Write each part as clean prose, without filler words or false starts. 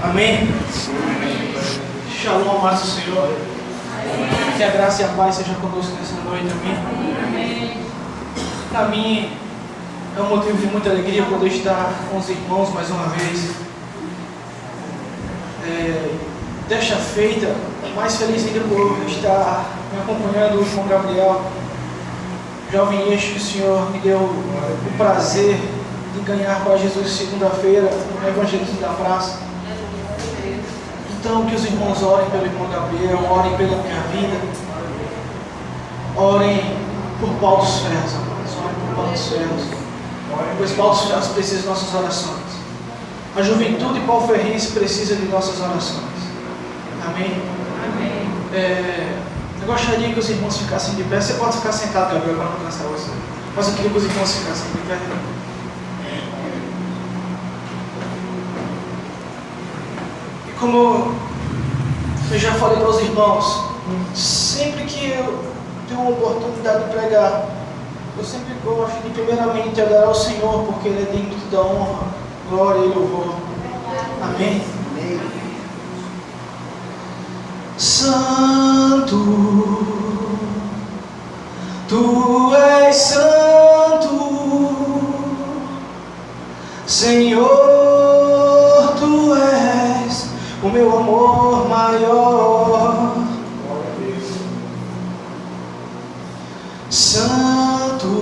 Amém? Shalom, amados do Senhor. Que a graça e a paz sejam conosco nessa noite. Amém? Para mim é um motivo de muita alegria poder estar com os irmãos mais uma vez. Desta feita, mais feliz ainda por estar me acompanhando o irmão Gabriel, jovem este que o Senhor me deu o prazer de ganhar para Jesus segunda-feira no Evangelismo da Praça. Então, que os irmãos orem pelo irmão Gabriel, orem pela minha vida, orem por Paulo dos Ferros, amados, orem por Paulo dos Ferros, pois Paulo dos Ferros precisa de nossas orações. A juventude pauferrense precisa de nossas orações. Amém? Eu gostaria que os irmãos ficassem de pé. Você pode ficar sentado, Gabriel, para não cansar você. Mas eu queria que os irmãos ficassem de pé. E como eu já falei para os irmãos, sempre que eu tenho uma oportunidade de pregar, eu sempre gosto de primeiramente adorar ao Senhor, porque Ele é digno da honra, glória e louvor. Amém? Santo, Tu és santo, Senhor, Tu és o meu amor maior. Santo,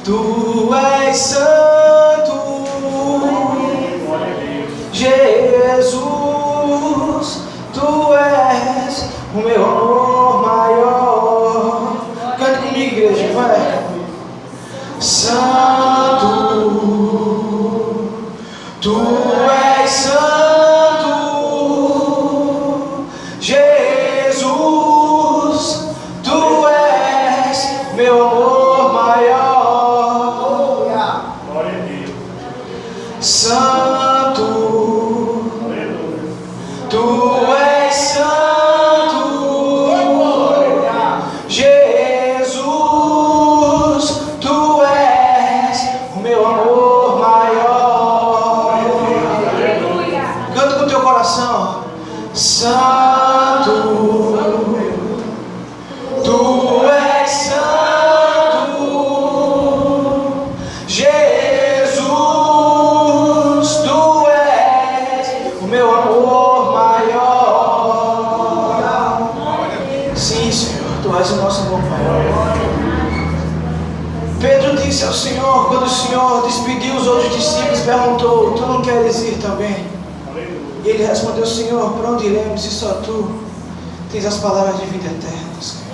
Tu és santo, Jesus, Tu és o meu amor maior. Cante comigo, igreja, vai. Santo, Tu és santo, Jesus, Tu és meu amor maior. Glória a Deus. Santo, Tu és santo, Jesus, Tu és o meu amor maior. Canta com teu coração. Santo, Tu és santo, Jesus, Tu és o meu amor maior. Sim, Senhor, Tu és o nosso amor maior. Pedro disse ao Senhor, quando o Senhor despediu os outros discípulos, perguntou: Tu não queres ir também? E ele respondeu: Senhor, para onde iremos se só Tu tens as palavras de vida eterna, Senhor?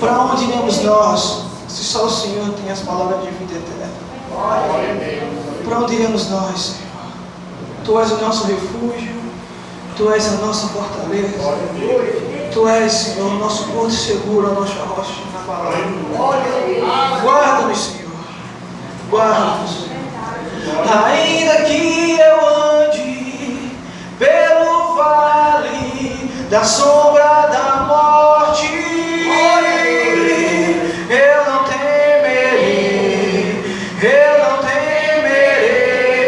Para onde iremos nós se só o Senhor tem as palavras de vida eterna? Para onde iremos nós, Senhor? Tu és o nosso refúgio, Tu és a nossa fortaleza, Tu és, Senhor, o nosso porto seguro, a nossa rocha na palavra. Guarda-nos, Senhor, guarda-nos. Ainda que eu ande pelo vale da sombra da morte, eu não temerei,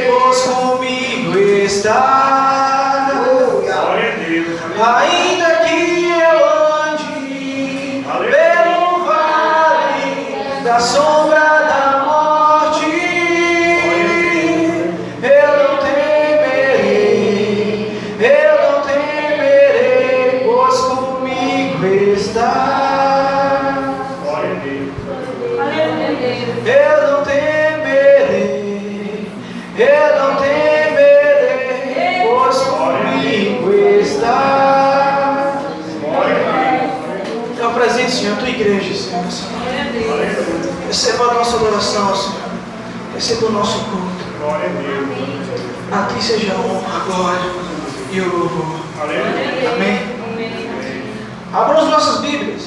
pois comigo está. Ainda que eu ande pelo vale da sombra da morte, eu não temerei, pois comigo está. Eu não temerei, pois comigo está. Eu apresento, Senhor, a Tua igreja, Senhor. Receba a nossa adoração, Senhor. Receba o nosso culto. A Ti seja a honra, a glória e o louvor. Amém? Abram as nossas Bíblias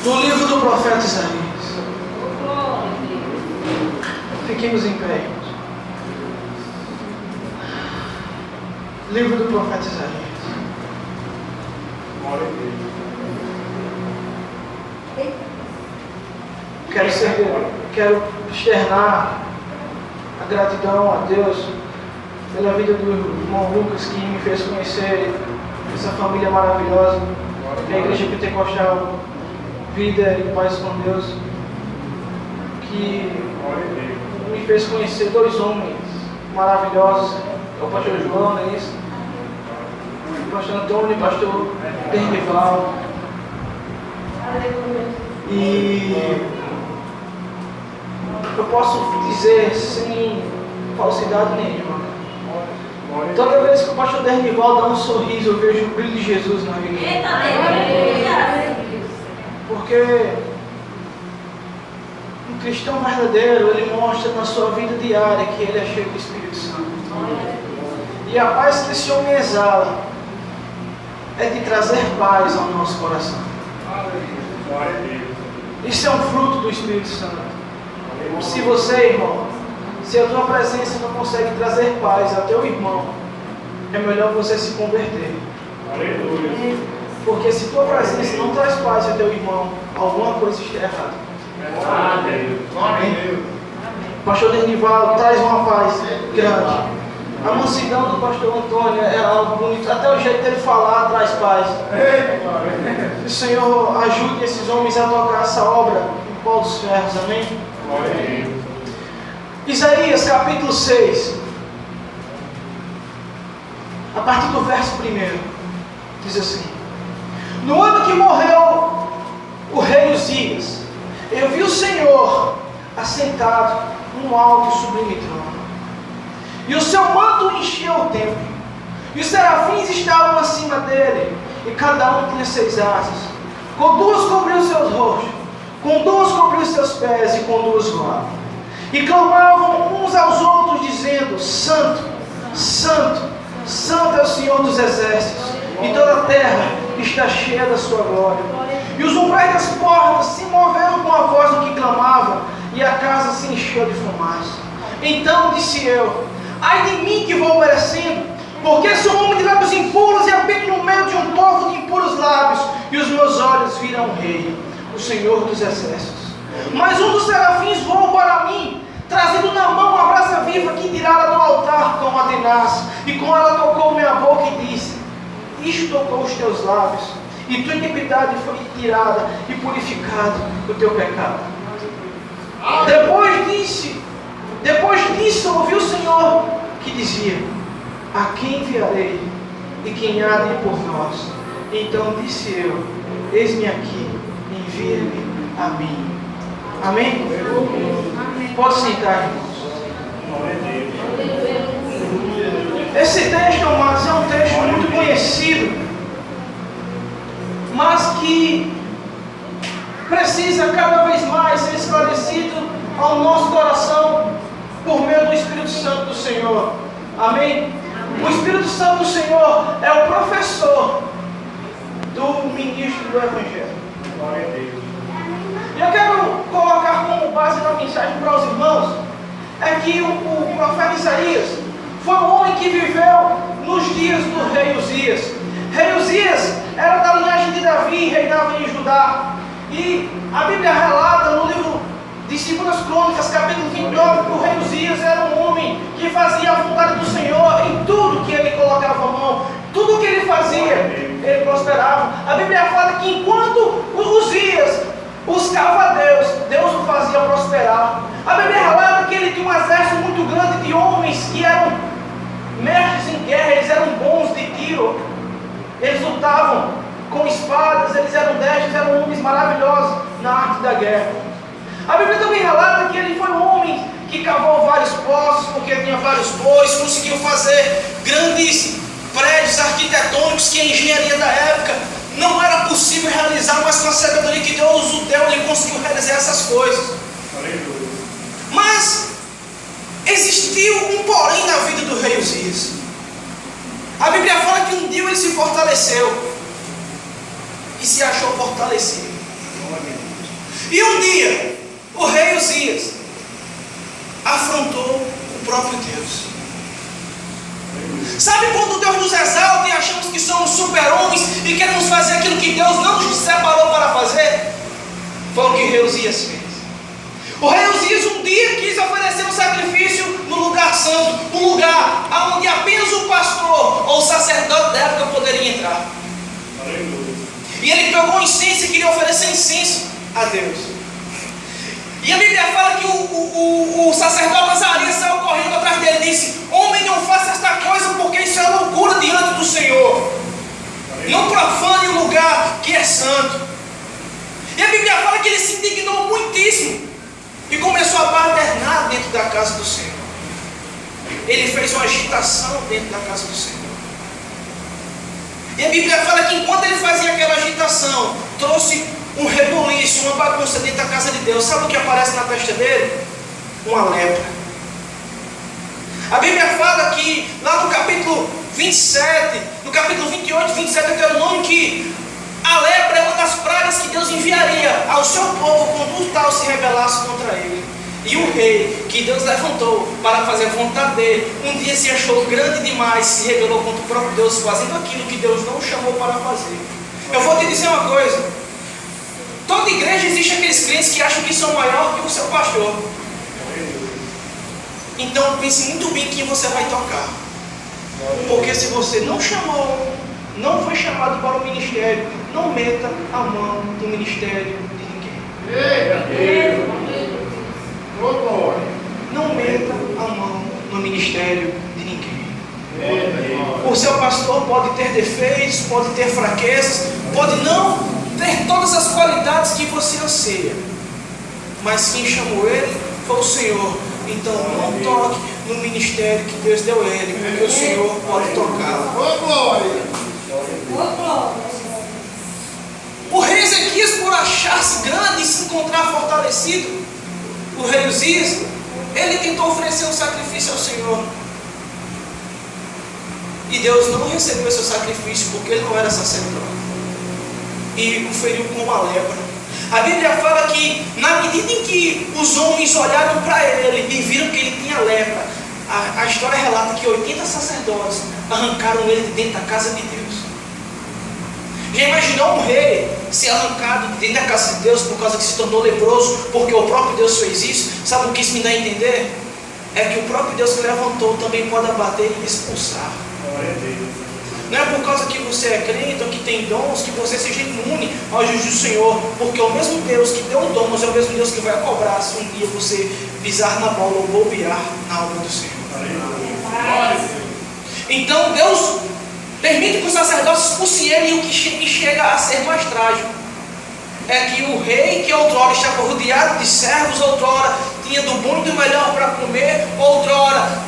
no livro do profeta Isaías. Fiquemos em pé, irmãos. Livro do profeta Isaías. Quero externar a gratidão a Deus pela vida do irmão Lucas, que me fez conhecer essa família maravilhosa, que é a Igreja Pentecostal Vida e Paz com Deus, que me fez conhecer dois homens maravilhosos, é o pastor João, não é isso? O pastor Antônio e o pastor Dernival. E eu posso dizer sem falsidade nenhuma, toda vez que o pastor Dernival dá um sorriso, eu vejo o brilho de Jesus na vida dele. Porque um cristão verdadeiro, ele mostra na sua vida diária que ele é cheio do Espírito Santo. E a paz que esse homem exala é de trazer paz ao nosso coração. Isso é um fruto do Espírito Santo. Se você, irmão, se a tua presença não consegue trazer paz ao teu irmão, é melhor você se converter. Porque se tua presença não traz paz ao teu irmão, alguma coisa está errada. Amém. O pastor Dernival traz uma paz grande. A mansidão do pastor Antônio é algo bonito. Até o jeito dele falar traz paz. Que o Senhor ajude esses homens a tocar essa obra em pó dos ferros. Amém? Isaías capítulo 6, a partir do verso 1, diz assim: no ano que morreu o rei Uzias, eu vi o Senhor assentado num alto e sublime trono, e o seu manto enchia o templo, e os serafins estavam acima dele, e cada um tinha 6 asas, com 2 cobriu os seus rostos, com 2 cobriu os seus pés, e com 2 voavam, e clamavam uns aos outros, dizendo: Santo, Santo, Santo é o Senhor dos exércitos, e toda a terra está cheia da sua glória. E os umbrais das portas se moveram com a voz do que clamava, e a casa se encheu de fumaça. Então disse eu: ai de mim que vou perecendo, porque sou homem de lábios impuros e habito no meio de um povo de impuros lábios, e os meus olhos viram o Rei, o Senhor dos exércitos. Mas um dos serafins voou para mim, trazendo na mão a brasa viva que tirara do altar com a tenaz, e com ela tocou minha boca e disse: isto tocou os teus lábios, e tua iniquidade foi tirada e purificado o teu pecado. Depois disso ouvi o Senhor que dizia: a quem enviarei, e quem há de ir por nós? Então disse eu: eis-me aqui, envia-me a mim. Amém? Pode sentar, irmãos. Esse texto, amados, é um texto muito conhecido, mas que precisa cada vez mais ser esclarecido ao nosso coração por meio do Espírito Santo do Senhor. Amém? O Espírito Santo do Senhor é o professor do ministro do Evangelho. E eu quero colocar como base da mensagem para os irmãos é que o profeta Isaías foi um homem que viveu nos dias do rei Uzias. Rei Uzias era da linhagem de Davi e reinava em Judá. E a Bíblia relata no livro de 2 Crônicas, capítulo 29, que o rei Uzias era um homem que fazia a vontade do Senhor em tudo que ele colocava a mão. Tudo que ele fazia, ele prosperava. A Bíblia fala que enquanto Uzias buscava a Deus, Deus o fazia prosperar. A Bíblia relata que ele tinha um exército muito grande de homens que eram mestres em guerra, eles eram bons de tiro, eles lutavam com espadas, eles eram destros, eram homens maravilhosos na arte da guerra. A Bíblia também relata que ele foi um homem que cavou vários poços, porque tinha vários bois, conseguiu fazer grandes prédios arquitetônicos que a engenharia da época não era possível realizar, mas com a sabedoria que Deus o deu, ele conseguiu realizar essas coisas. Mas existiu um porém na vida do rei Uzias. A Bíblia fala que um dia ele se fortaleceu e se achou fortalecido. E um dia o rei Uzias afrontou o próprio Deus. Sabe quando Deus nos exalta e achamos que somos super-homens e queremos fazer aquilo que Deus não nos separou para fazer? Foi o que o rei Uzias fez. O rei Uzias um dia quis oferecer um sacrifício no E ele pegou um incenso e queria oferecer incenso a Deus. E a Bíblia fala que o sacerdote Azarias saiu correndo atrás dele e disse: homem, não faça esta coisa, porque isso é loucura diante do Senhor. Não profane o lugar que é santo. E a Bíblia fala que ele se indignou muitíssimo e começou a badernar dentro da casa do Senhor. Ele fez uma agitação dentro da casa do Senhor. E a Bíblia fala que enquanto ele fazia aquela agitação, trouxe um rebuliço, uma bagunça dentro da casa de Deus. Sabe o que aparece na testa dele? Uma lepra. A Bíblia fala que lá no capítulo 27, no capítulo 28, 27, eu quero o nome, que a lepra é uma das pragas que Deus enviaria ao seu povo quando o tal se rebelasse contra ele. E o rei que Deus levantou para fazer a vontade dele, um dia se achou grande demais, se rebelou contra o próprio Deus, fazendo aquilo que Deus não o chamou para fazer. Eu vou te dizer uma coisa: toda igreja existe aqueles crentes que acham que são maior que o seu pastor. Então pense muito bem quem você vai tocar. Porque se você não chamou, não foi chamado para o ministério, não meta a mão no ministério de ninguém. Não meta a mão no ministério de ninguém. O seu pastor pode ter defeitos, pode ter fraquezas, pode não ter todas as qualidades que você anseia, mas quem chamou ele foi o Senhor. Então não toque no ministério que Deus deu a ele, porque o Senhor pode tocá-lo. O rei Ezequias, por achar-se grande e se encontrar fortalecido, o rei Uzias, ele tentou oferecer um sacrifício ao Senhor. E Deus não recebeu esse sacrifício, porque ele não era sacerdote. E o feriu com uma lepra. A Bíblia fala que, na medida em que os homens olharam para ele e viram que ele tinha lepra, a história relata que 80 sacerdotes arrancaram ele de dentro da casa de Deus. Já imaginou um rei ser arrancado de dentro da casa de Deus por causa que se tornou leproso, porque o próprio Deus fez isso? Sabe o que isso me dá a entender? É que o próprio Deus que levantou também pode abater e expulsar. Não é por causa que você é crente ou que tem dons que você seja imune ao juízo do Senhor, porque o mesmo Deus que deu dons é o mesmo Deus que vai cobrar se um dia você pisar na bola ou bobear na obra do Senhor. Então Deus permite que os sacerdotes expulsem ele, e o que chega a ser mais trágico é que o rei, que outrora estava rodeado de servos, outrora tinha do bom e do melhor para comer, outrora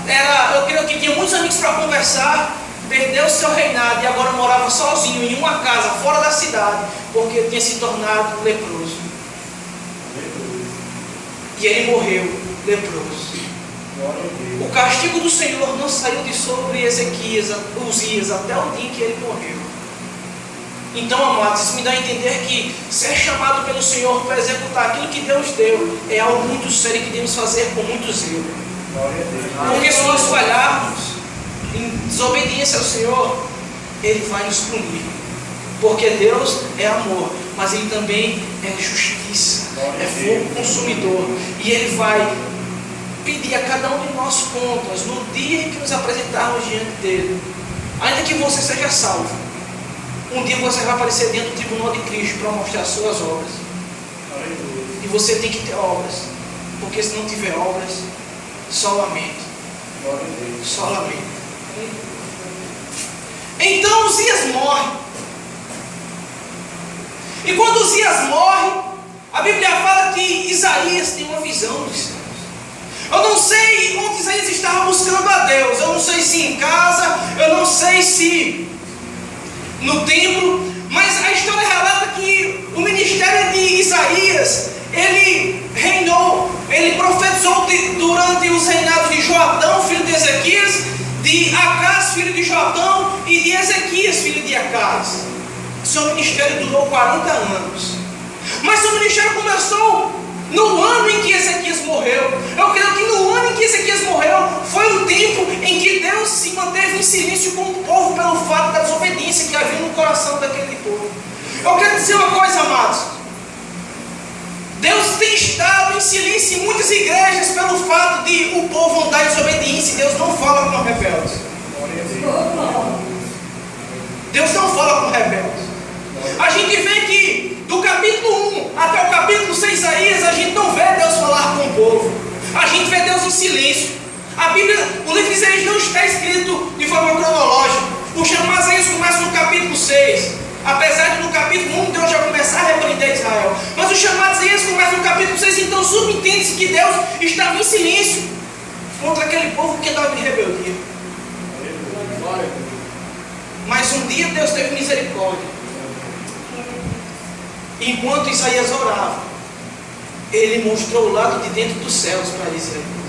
eu creio que tinha muitos amigos para conversar, perdeu seu reinado e agora morava sozinho em uma casa fora da cidade, porque tinha se tornado leproso. E ele morreu leproso. O castigo do Senhor não saiu de sobre Uzias até o dia que ele morreu. Então, amados, isso me dá a entender que ser chamado pelo Senhor para executar aquilo que Deus deu é algo muito sério que devemos fazer com muito zelo. Porque se nós falharmos em desobediência ao Senhor, Ele vai nos punir. Porque Deus é amor, mas Ele também é justiça, é fogo consumidor. E Ele vai pedir a cada um de nós contas no dia em que nos apresentarmos diante dele. Ainda que você seja salvo, um dia você vai aparecer dentro do tribunal de Cristo para mostrar as suas obras. E você tem que ter obras, porque se não tiver obras, só lamento. Só lamento. Então Uzias morre. E quando Uzias morre, a Bíblia fala que Isaías tem uma visão dos céus. Eu não sei onde Isaías estava buscando a Deus. Eu não sei se em casa, eu não sei se no templo, mas a história relata que o ministério de Isaías, ele reinou, ele profetizou durante os reinados de Joatão, filho de Ezequias, de Acás, filho de Joatão, e de Ezequias, filho de Acás. Seu ministério durou 40 anos. Mas seu ministério começou no ano em que Ezequias morreu. Eu creio que no ano em que Ezequias morreu foi o tempo em que Deus se manteve em silêncio com o povo pelo fato da desobediência que havia no coração daquele povo. Eu quero dizer uma coisa, amados. Deus tem estado em silêncio em muitas igrejas pelo fato de o povo andar em desobediência. Deus não fala com rebeldes. Deus não fala com rebeldes. A gente vê que do capítulo 1 até o capítulo 6 de Isaías, a gente não vê Deus falar com o povo. A gente vê Deus em silêncio. A Bíblia, o livro de Isaías não está escrito de forma cronológica. O chamado Isaías começa no capítulo 6. Apesar de no capítulo 1 Deus já começar a repreender Israel. Mas o chamado Isaías começa no capítulo 6. Então subentende-se que Deus estava em silêncio contra aquele povo que andava em rebeldia. Mas um dia Deus teve misericórdia. Enquanto Isaías orava, ele mostrou o lado de dentro dos céus para Isaías.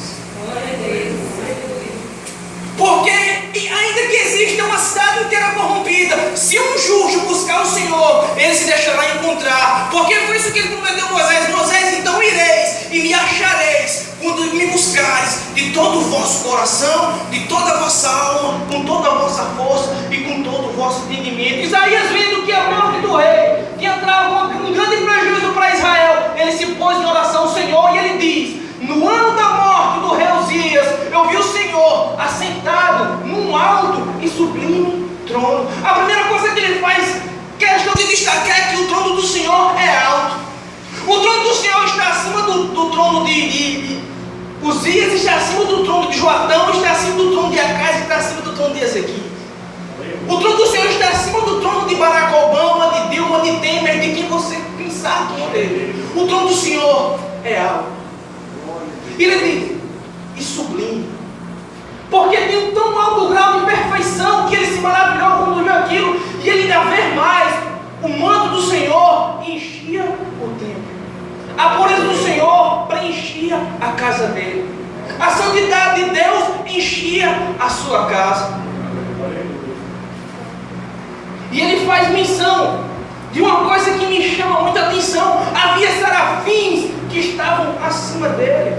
Porque ainda que exista uma cidade inteira corrompida, se um justo buscar o Senhor, ele se deixará encontrar. Porque foi isso que ele prometeu a Moisés: Moisés, então ireis e me achareis quando me buscares de todo o vosso coração, de toda a vossa alma, com toda a vossa força e com todo o vosso entendimento. Isaías, vendo que a morte do rei tinha trago um grande prejuízo para Israel, ele se pôs em oração ao Senhor e ele diz: no ano da morte do rei Uzias, eu vi o Senhor assentado num alto e sublime trono. A primeira coisa que ele faz questão de destacar é que o trono do Senhor é alto. O trono do Senhor está acima do trono de Uzias, está acima do trono de Joatão, está acima do trono de Acais, está acima do trono de Ezequiel. O trono do Senhor está acima do trono de Barack Obama, de Dilma, de Temer, de quem você pensar que esteve. O trono do Senhor é alto. E ele diz, e sublime, porque tem um tão alto grau de perfeição que ele se maravilhou quando viu aquilo, e ele ainda vê mais: o manto do Senhor enchia o templo, a pureza do Senhor preenchia a casa dele, a santidade de Deus enchia a sua casa. E ele faz menção de uma coisa que me chama muita atenção: havia serafins que estavam acima dele,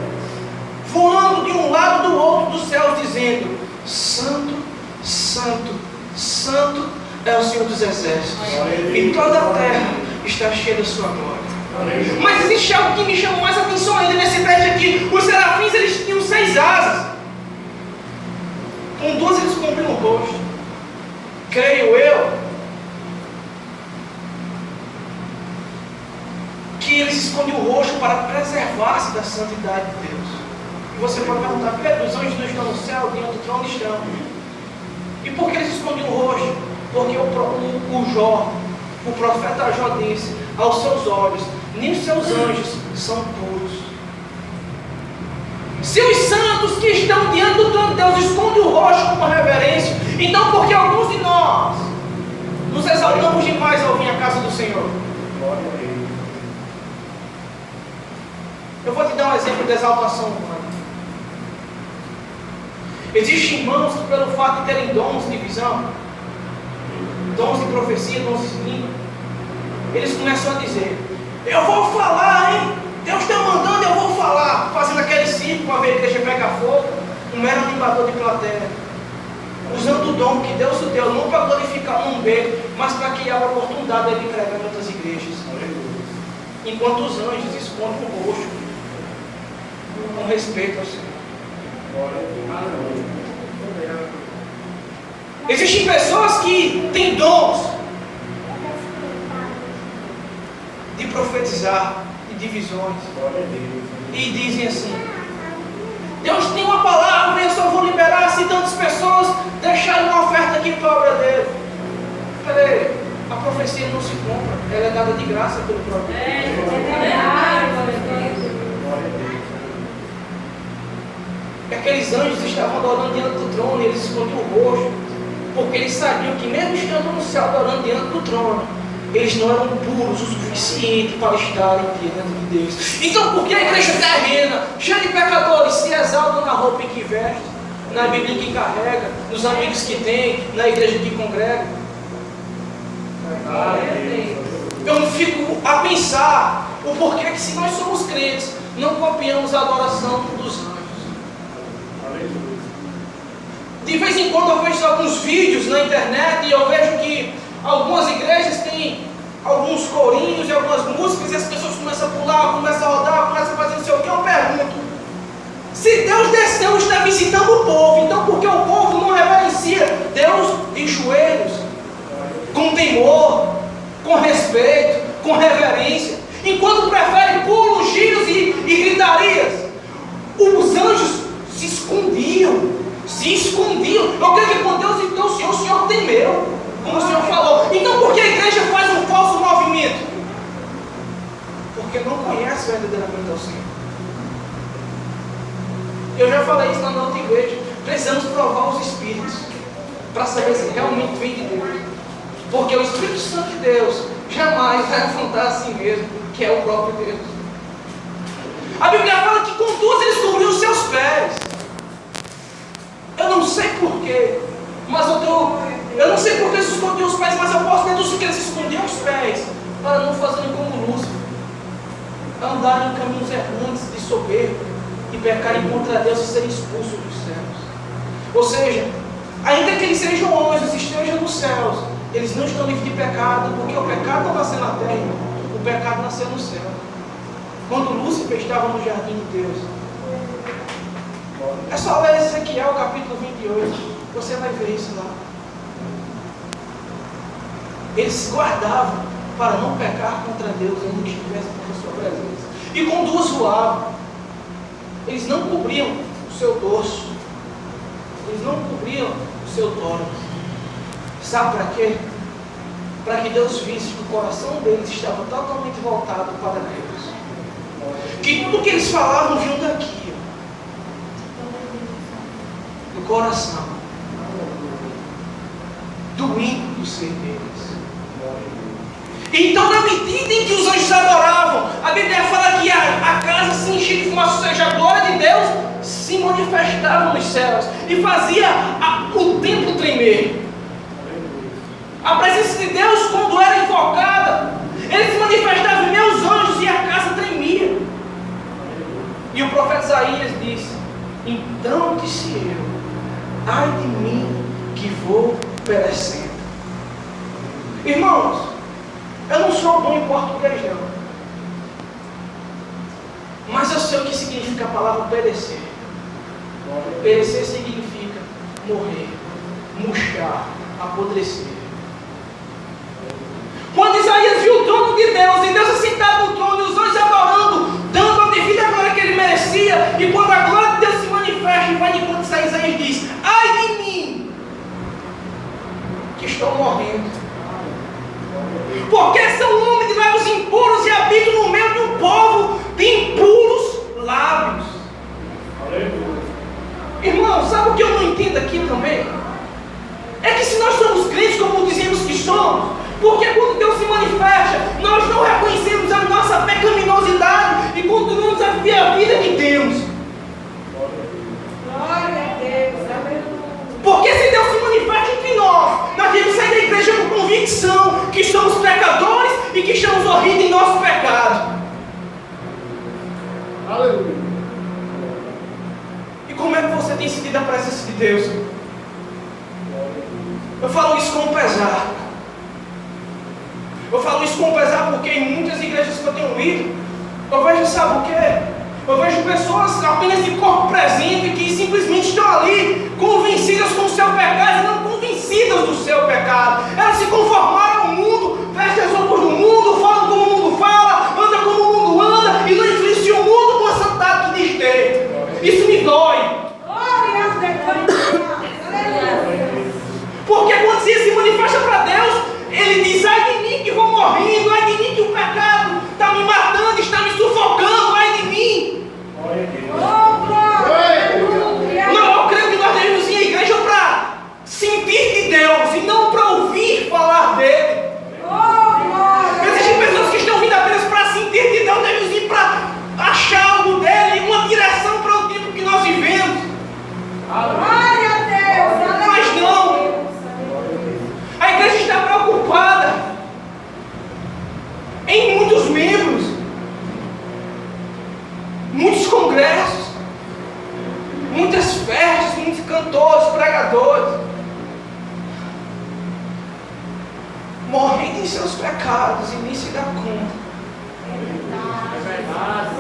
voando de um lado do outro dos céus, dizendo: Santo, Santo, Santo é o Senhor dos Exércitos, e toda a terra está cheia da sua glória. Mas existe algo que me chama mais atenção ainda nesse texto aqui: os serafins, eles tinham 6 asas, com 2 eles cobriam o rosto. Creio eu que eles escondem o rosto para preservar-se da santidade de Deus. E você pode perguntar: Pedro, os anjos não estão no céu, diante do trono? Estão. E por que eles escondem o rosto? Porque o profeta Jó disse: aos seus olhos, nem os seus anjos são puros. Se os santos que estão diante do trono de Deus escondem o rosto com uma reverência, então por que alguns de nós nos exaltamos demais ao vir à casa do Senhor? Eu vou te dar um exemplo de exaltação humana. Existem irmãos que, pelo fato de terem dons de visão, dons de profecia, dons de língua, eles começam a dizer: eu vou falar, hein? Deus está mandando, eu vou falar. Fazendo aquele circo para ver a igreja pegar fogo, um mero animador de plateia, usando o dom que Deus o deu, não para glorificar um umbigo, mas para criar a oportunidade de pregar em outras igrejas. Enquanto os anjos escondem o rosto com respeito ao Senhor. Existem pessoas que têm dons de profetizar, de divisões, e dizem assim: Deus tem uma palavra e eu só vou liberar se tantas pessoas deixarem uma oferta aqui para a obra dele. Peraí, a profecia não se compra, ela é dada de graça pelo próprio Deus. Aqueles anjos estavam adorando diante do trono e eles escondiam o rosto, porque eles sabiam que mesmo estando no céu adorando diante do trono, eles não eram puros o suficiente para estarem diante de Deus. Então por que a igreja terrena, cheia de pecadores, se exaltam na roupa em que veste, na Bíblia que carrega, nos amigos que tem, na igreja que congrega? Eu fico a pensar o porquê que, se nós somos crentes, não copiamos a adoração dos anjos. De vez em quando eu vejo alguns vídeos na internet e eu vejo que algumas igrejas têm alguns corinhos e algumas músicas e as pessoas começam a pular, começam a rodar, começam a fazer não sei o que. Eu pergunto: se Deus desceu, está visitando o povo, então por que o povo não reverencia Deus de joelhos, com temor, com respeito? isso lá na outra igreja. Precisamos provar os Espíritos para saber se realmente vem de Deus. Porque o Espírito Santo de Deus jamais vai afrontar a si mesmo, que é o próprio Deus. A Bíblia fala que com duas eles cobriam os seus pés. Eu não sei porquê, mas eu não sei porque eles escondiam os pés, mas eu posso deduzir que eles escondiam os pés para não fazerem como Lúcifer, andarem em caminhos errantes de soberba e pecarem contra Deus e serem expulsos dos céus. Ou seja, ainda que eles sejam anjos e estejam nos céus, eles não estão livres de pecado, porque o pecado não nasceu na terra, o pecado nasceu no céu. Quando Lúcifer estava no jardim de Deus, é só ler Ezequiel capítulo 28, você vai ver isso lá. Eles se guardavam para não pecar contra Deus, ainda que estivessem na sua presença. E com duas voavam. Eles não cobriam o seu dorso, eles não cobriam o seu tórax. Sabe para quê? Para que Deus visse que o coração deles estava totalmente voltado para Deus. Que tudo que eles falavam vinha daqui, do coração, do íntimo do ser deles. Então, na medida em que os anjos adoravam, a Bíblia fala que a casa se enchia de fumaça, ou seja, a glória de Deus se manifestava nos céus e fazia o templo tremer. A presença de Deus, quando era invocada, ele se manifestava em meus anjos e a casa tremia. E o profeta Isaías disse: então disse eu, ai de mim que vou perecendo. Irmãos, eu não sou bom em português não, mas eu sei o que significa a palavra perecer. Perecer significa morrer, murchar, apodrecer. Quando Isaías viu o trono de Deus, e Deus assentado no trono, e os anjos adorando, dando a devida glória que ele merecia, e quando a glória de Deus se manifesta, e vai de enquanto Isaías diz: ai de mim, que estou morrendo. Porque são homens de lábios impuros e habitam no meio de um povo de impuros lábios. Irmão, sabe o que eu não entendo aqui também? É que se nós somos crentes, como dizemos que somos, porque quando Deus se manifesta, nós não reconhecemos a nossa pecaminosidade e continuamos a viver a vida que temos. Glória a Deus, aleluia. Porque se Deus se manifesta entre nós temos que sair da igreja com convicção que somos pecadores e que estamos horridos em nosso pecado. Aleluia. E como é que você tem sentido a presença de Deus? Eu falo isso com pesar. Eu falo isso com pesar porque em muitas igrejas que eu tenho ido, eu vejo, sabe o quê? Eu vejo pessoas apenas de corpo presente que simplesmente estão ali convencidas com o seu pecado e não convencidas do seu pecado. Elas se conformaram ao mundo, vestem as roupas do mundo, falam como o mundo fala, andam como o mundo anda e não influenciam o mundo com a santidade que diz ter. Isso me dói. Glória a Deus, aleluia. Porque quando se manifesta para Deus, ele diz: ai de mim que vou morrendo, ai de mim que o pecado está me matando, está me sufocando, ai de mim. Oh, glória, aleluia. Não, eu creio que nós devemos ir à igreja para sentir de Deus e não para ouvir falar dele. Oh, glória. Existem pessoas que estão vindo apenas para sentir de Deus, devemos ir para achar algo dele, uma direção para o tempo que nós vivemos. Glória a Deus, aleluia. Mas não. A igreja está preocupada em muitos membros, muitos congressos, muitas festas, muitos cantores, pregadores, morrendo em seus pecados e nem se dá conta.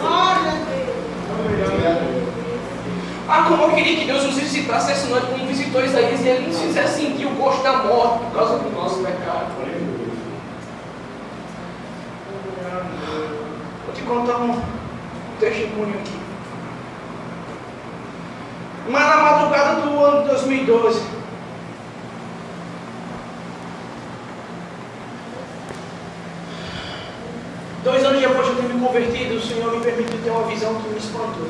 Glória a Deus. Ah, como eu queria que Deus nos visitasse essa noite como visitou Isaías e ele nos fizesse sentir o gosto da morte por causa do nosso pecado. Vou te contar um testemunho aqui. Mas na madrugada do ano de 2012, Dois anos depois de eu ter me convertido, o Senhor me permitiu ter uma visão que me espantou.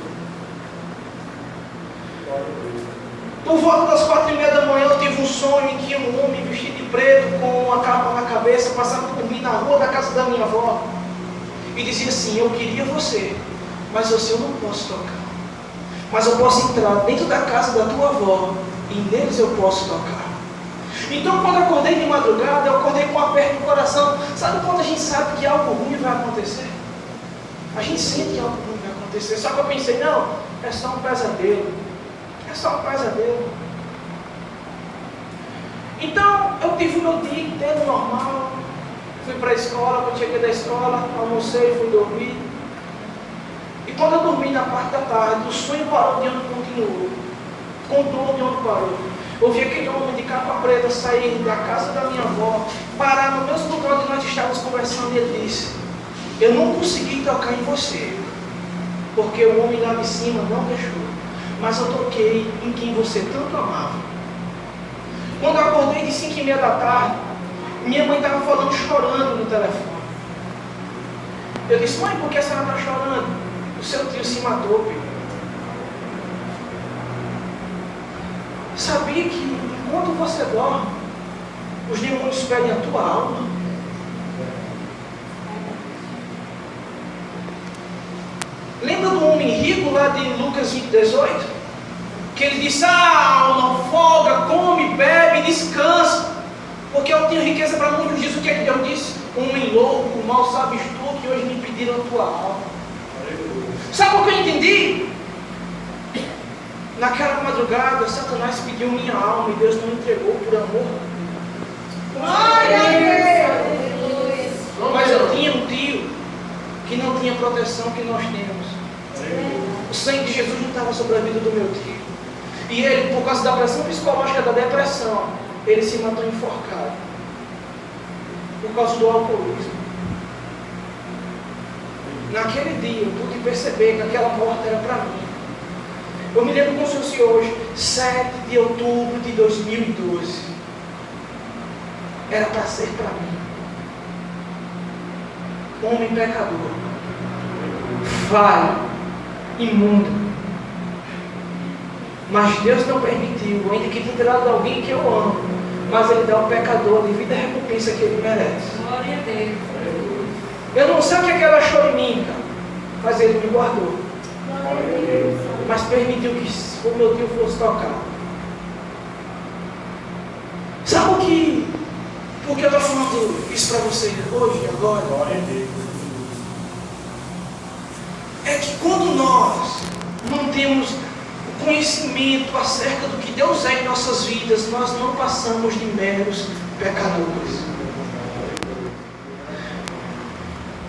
Por volta das 4:30 da manhã eu tive um sonho em que um homem vestido de preto, com uma capa na cabeça, passava por mim na rua da casa da minha avó e dizia assim: eu queria você, mas você eu não posso tocar. Mas eu posso entrar dentro da casa da tua avó e neles eu posso tocar. Então quando eu acordei de madrugada, eu acordei com um aperto no coração. Sabe quando a gente sabe que algo ruim vai acontecer? A gente sente que algo ruim vai acontecer. Só que eu pensei, não, é só um pesadelo. É só um pesadelo. Então eu tive o meu dia inteiro normal. Fui para a escola, quando cheguei da escola, almocei, fui dormir. E quando eu dormi na parte da tarde, o sonho parou de onde continuou. Continuou de onde parou. Eu vi aquele homem de capa preta sair da casa da minha avó, parar no mesmo lugar onde nós estávamos conversando, e ele disse: eu não consegui tocar em você, porque o homem lá de cima não deixou, mas eu toquei em quem você tanto amava. Quando eu acordei de 5:30 da tarde, minha mãe estava falando, chorando no telefone. Eu disse: mãe, por que a senhora está chorando? O seu tio se matou, filho. Sabia que enquanto você dorme, os demônios pedem a tua alma? Lembra do homem rico lá de Lucas 20:18? Que ele disse: alma, folga, come, bebe, descansa, porque eu tenho riqueza para muitos dias. O que é que Deus disse? Homem louco, mal sabes tu que hoje me pediram a tua alma. Sabe o que eu entendi? Naquela madrugada, Satanás pediu minha alma e Deus não entregou por amor. Mas eu tinha um tio que não tinha a proteção que nós temos. O sangue de Jesus não estava sobre a vida do meu tio. E ele, por causa da pressão psicológica da depressão, ele se matou enforcado. Por causa do alcoolismo. Naquele dia eu pude perceber que aquela morte era para mim. Eu me lembro como se fosse hoje, 7 de outubro de 2012. Era para ser para mim. Homem pecador, falho, imundo. Mas Deus não permitiu, ainda que tenha tirado de alguém que eu amo, mas Ele dá ao pecador a devida recompensa que ele merece. Glória a Deus. Eu não sei o que é que ela achou em mim, cara, mas Ele me guardou. Mas permitiu que o meu tio fosse tocar. Sabe o que? Por que eu estou falando isso para vocês hoje, agora? É que quando nós não temos o conhecimento acerca do que Deus é em nossas vidas, nós não passamos de meros pecadores.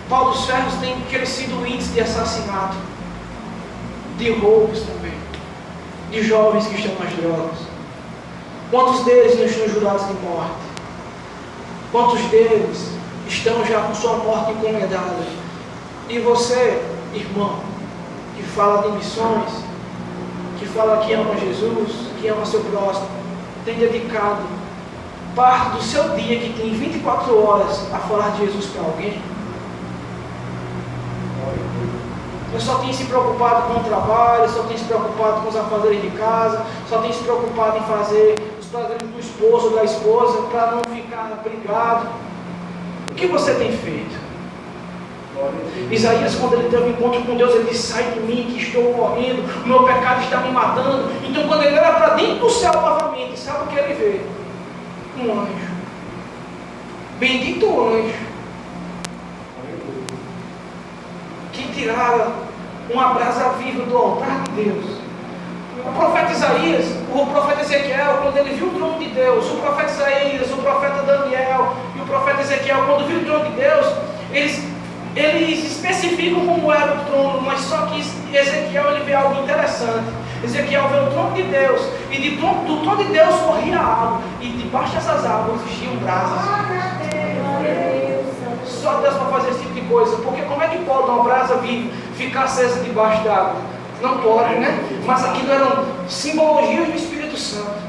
Paulo dos Ferros tem crescido o índice de assassinato, de roubos também, de jovens que estão nas drogas. Quantos deles não estão jurados de morte? Quantos deles estão já com sua morte encomendada? E você, irmão, que fala de missões, que fala que ama Jesus, que ama seu próximo, tem dedicado parte do seu dia, que tem 24 horas, a falar de Jesus para alguém? Eu só tenho se preocupado com o trabalho, só tenho se preocupado com os afazeres de casa, só tenho se preocupado em fazer os prazeres do esposo ou da esposa para não ficar brigado. O que você tem feito? Isaías, quando ele teve um encontro com Deus, ele disse: sai de mim que estou morrendo, o meu pecado está me matando. Então quando ele olha para dentro do céu novamente, sabe o que ele vê? Um anjo. Bendito anjo que tirara uma brasa viva do altar de Deus. O profeta Isaías, o profeta Ezequiel, quando ele viu o trono de Deus, o profeta Isaías, o profeta Daniel e o profeta Ezequiel, quando viu o trono de Deus, eles especificam como era o trono, mas só que Ezequiel ele vê algo interessante. Ezequiel vê o trono de Deus, e do trono de Deus corria água, e debaixo dessas águas existiam brasas. Só Deus para fazer esse tipo de coisa, porque como é que pode uma brasa viva ficar acesa debaixo d'água? Não pode, né? Mas aquilo eram simbologias do Espírito Santo.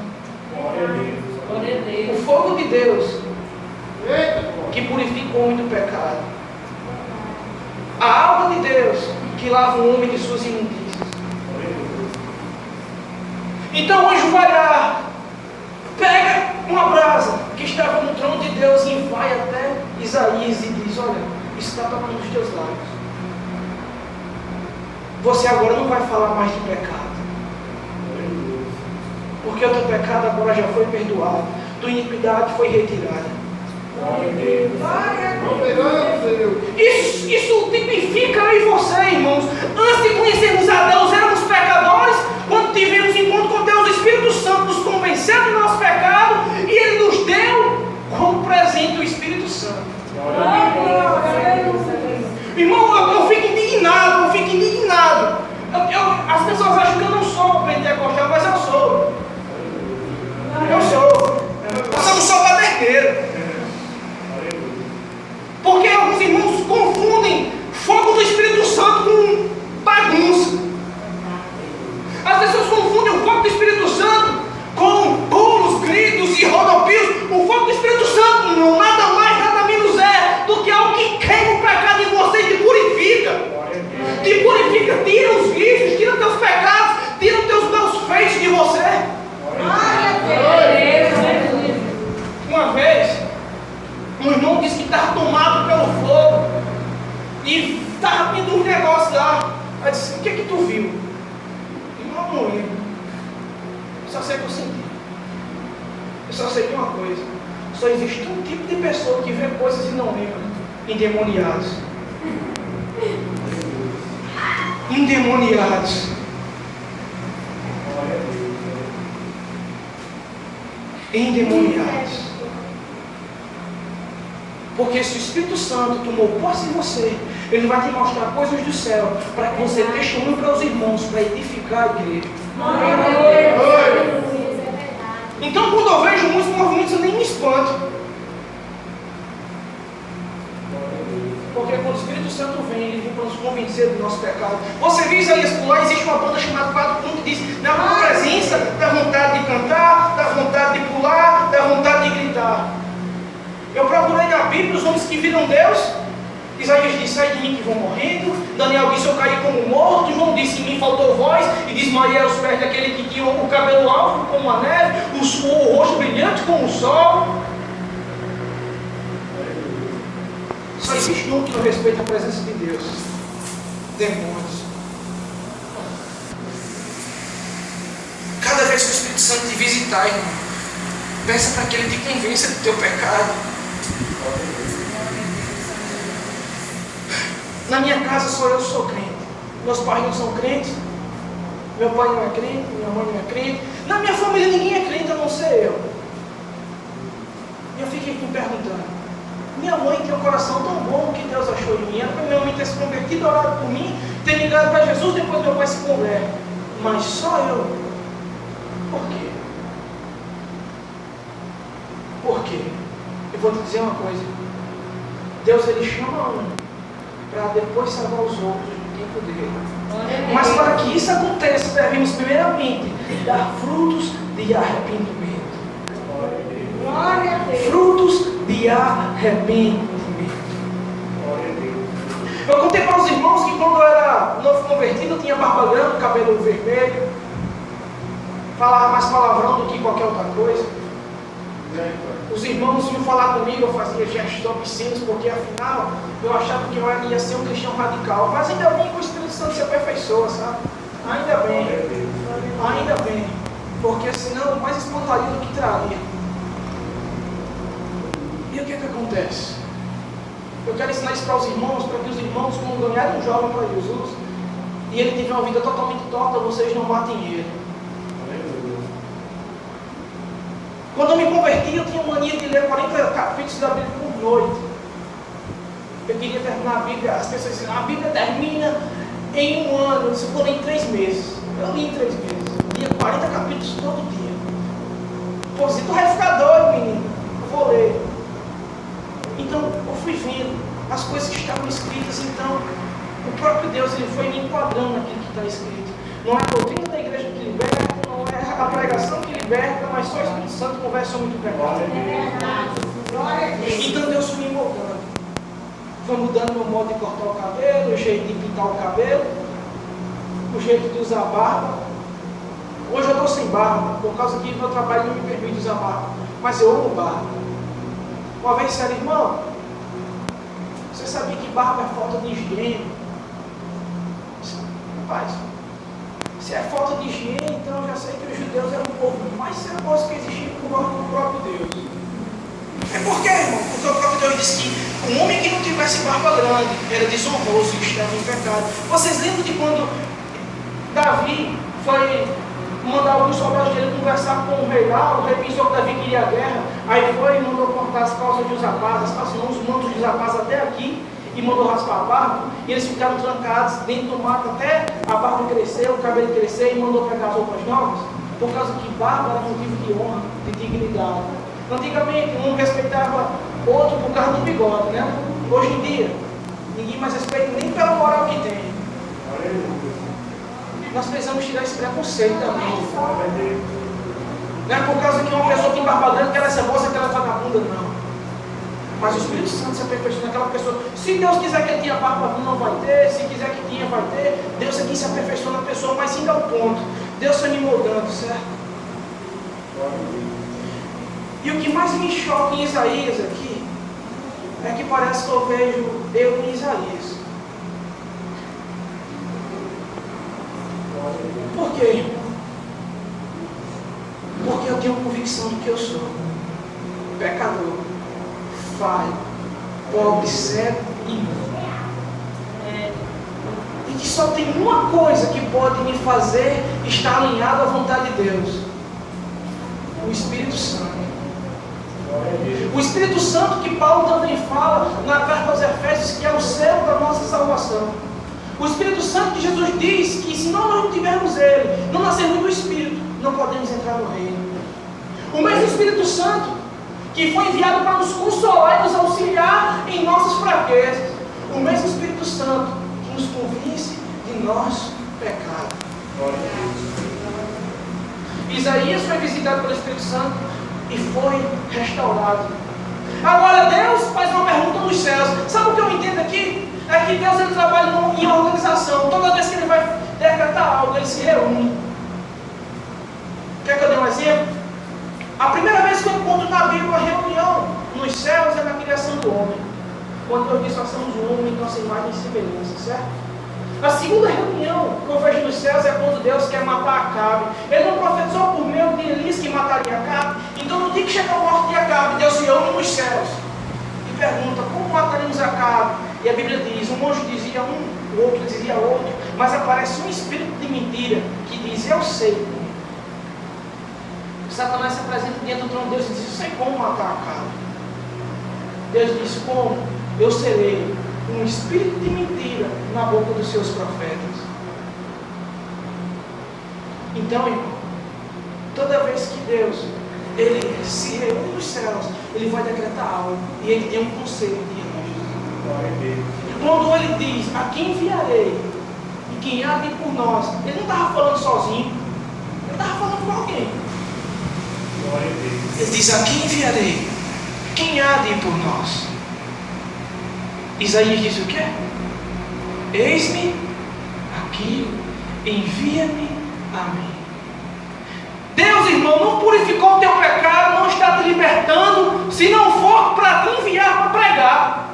O fogo de Deus que purifica o homem do pecado. A água de Deus que lava o homem de suas imundícias. Então o anjo vai lá, pega uma brasa que estava no trono de Deus e vai até Isaías e diz: olha, isso está tocando os teus lábios. Você agora não vai falar mais de pecado, porque o teu pecado agora já foi perdoado, tua iniquidade foi retirada. Isso tipifica eu e você, irmãos. Antes de conhecermos a Deus, éramos pecadores. Quando tivemos encontro com Deus, o Espírito Santo nos convenceu do nosso pecado e Ele nos deu como presente o Espírito Santo. Irmão, eu fico indignado, as pessoas acham que eu não sou pentecostal, mas eu sou. Nós somos só baderneiro. Porque alguns irmãos confundem fogo do Espírito Santo com bagunça. As pessoas confundem o fogo do Espírito Santo com pulos, gritos e rodopios. O fogo do Espírito Santo não nada mais, nada menos é do que algo que queima o pecado em você e te purifica. Te purifica, tira os vícios, tira teus pecados, tira os teus maus feitos de você. Uma vez, um irmão disse que estava tomado pelo fogo e estava vendo uns negócios lá. Aí disse: o que é que tu viu? Irmão, não lembro. Eu só sei que eu senti. Eu só sei de uma coisa: só existe um tipo de pessoa que vê coisas e não lembra. Endemoniados. Endemoniados. Endemoniados. Porque se o Espírito Santo tomou posse em você, Ele vai te mostrar coisas do céu, para que você testemunhe para os irmãos, para edificar a igreja. Então, quando eu vejo muitos movimentos, eu nem me espanto. Porque quando o Espírito Santo vem, Ele vem para nos convencer do nosso pecado. Você viu Isaías por lá, existe uma banda chamada 4 que diz: na tua presença dá vontade de cantar, dá vontade de pular, dá vontade de gritar. Eu procurei na Bíblia os homens que viram Deus. Isaías disse: sai de mim que vou morrendo. Daniel disse: eu caí como morto. João disse: em mim faltou voz. E desmaiei aos pés daquele que tinha o cabelo alvo como a neve, o rosto brilhante como o sol. Só existe um que não respeita a presença de Deus: demônios. Cada vez que o Espírito Santo te visitar, irmão, peça para que Ele te convença do teu pecado. Na minha casa só eu sou crente. Meus pais não são crentes. Meu pai não é crente. Minha mãe não é crente. Na minha família ninguém é crente a não ser eu. E eu fiquei me perguntando: minha mãe tem um coração tão bom, que Deus achou em mim? Era para minha mãe ter se convertido, orado por mim, ter ligado para Jesus, depois meu pai se converte. Mas só eu. Por quê? Por quê? Eu vou te dizer uma coisa: Deus, Ele chama um para depois salvar os outros no tempo dele. Mas para que isso aconteça, devemos primeiramente dar frutos de arrependimento. Frutos de arrependimento. Eu contei para os irmãos que quando eu era novo convertido, eu tinha barba grande, cabelo vermelho, falava mais palavrão do que qualquer outra coisa. Os irmãos vinham falar comigo, eu fazia gestos obscenos, porque afinal eu achava que eu ia ser um cristão radical. Mas ainda bem que o Espírito Santo se aperfeiçoa, sabe? Ainda bem. Porque senão mais espantaria do que traria. E o que acontece? Eu quero ensinar isso para os irmãos, para que os irmãos, quando ganharem um jovem para Jesus, e ele tiver uma vida totalmente torta, vocês não matem ele. Quando eu me converti, eu tinha mania de ler 40 capítulos da Bíblia por noite. Eu queria terminar a Bíblia. As pessoas diziam: a Bíblia termina em um ano. Eu disse: eu vou ler em 3 meses. Eu li em 3 meses. Lia 40 capítulos todo dia. Pô, se tu vai ficar doido, menino, eu vou ler. Então, eu fui vendo as coisas que estavam escritas. Então, o próprio Deus, Ele foi me enquadrando naquilo que está escrito. Não é a doutrina da igreja que liberta, não é a pregação que liberta, mas só o Espírito Santo conversa sobre o pecado. Então Deus foi me moldando. Foi mudando meu modo de cortar o cabelo, o jeito de pintar o cabelo, o jeito de usar a barba. Hoje eu estou sem barba, por causa que meu trabalho não me permite usar barba. Mas eu amo barba. Uma vez disseram, irmão, você sabia que barba é falta de higiene? Rapaz, se é falta de higiene, então eu já sei que os judeus eram o povo mais celoso que existia com o próprio Deus. É porque, irmão, porque o próprio Deus disse que um homem que não tivesse barba grande era desonroso e estava em pecado. Vocês lembram de quando Davi foi mandar alguns soldados dele conversar com o rei lá? O rei pensou que Davi queria a guerra, aí foi e mandou cortar as calças de Uzapaz, os mantos de Uzapaz até aqui, e mandou raspar a barba, e eles ficaram trancados dentro do mato até a barba crescer, o cabelo crescer, e mandou pegar as roupas novas, por causa que barba era motivo de honra, de dignidade. Antigamente, um respeitava outro por causa do bigode, né? Hoje em dia, ninguém mais respeita nem pela moral que tem. Nós precisamos tirar esse preconceito também. Não é por causa que uma pessoa tem barba grande que ela é cebosa, que ela é vagabunda, não. Mas o Espírito Santo se aperfeiçoa naquela pessoa. Se Deus quiser que ele tenha barba, não vai ter. Se quiser que tenha, vai ter. Deus aqui se aperfeiçoa na pessoa, mas sim dá o ponto. Deus foi me moldando, certo? E o que mais me choca em Isaías aqui é que parece que eu vejo eu em Isaías. Por quê? Porque eu tenho convicção do que eu sou. Pecador, falho, pobre, cego e mudo. E que só tem uma coisa que pode me fazer estar alinhado à vontade de Deus: o Espírito Santo. O Espírito Santo que Paulo também fala na carta aos Efésios, que é o selo da nossa salvação. O Espírito Santo que Jesus diz que se nós não tivermos Ele, não nascermos do Espírito, não podemos entrar no reino. O mesmo Espírito Santo que foi enviado para nos consolar e nos auxiliar em nossas fraquezas. O mesmo Espírito Santo que nos convence de nosso pecado. Isaías foi visitado pelo Espírito Santo e foi restaurado. Agora Deus faz uma pergunta nos céus. Sabe o que eu entendo aqui? É que Deus ele trabalha em organização. Toda vez que Ele vai decretar algo, Ele se reúne. Quer que eu dê um exemplo? A primeira vez que eu encontro na Bíblia uma reunião nos céus é na criação do homem. Quando Deus diz que nós somos o homem, nossa imagem e semelhança, certo? A segunda reunião que eu vejo nos céus é quando Deus quer matar Acabe. Ele não profetizou por meio de Elias que mataria Acabe. Então no dia que chega a morte de Acabe, Deus se reúne nos céus e pergunta: como mataremos Acabe? E a Bíblia diz, um anjo dizia um, o outro dizia outro, mas aparece um espírito de mentira que diz: eu sei. Satanás se apresenta diante do trono de Deus e diz: eu sei como matar Acabe. Deus diz: como? Eu serei um espírito de mentira na boca dos seus profetas. Então, irmão, toda vez que Deus ele se reúne nos céus, Ele vai decretar algo e Ele tem um conselho de anjos. Quando Ele diz: a quem enviarei e quem há de ir por nós, Ele não estava falando sozinho, Ele estava falando com alguém. Ele diz: a quem enviarei, quem há de ir por nós? Isaías diz o quê? Eis-me aqui, envia-me a mim. Deus, irmão, não purificou o teu pecado, não está te libertando, se não for para te enviar para pregar.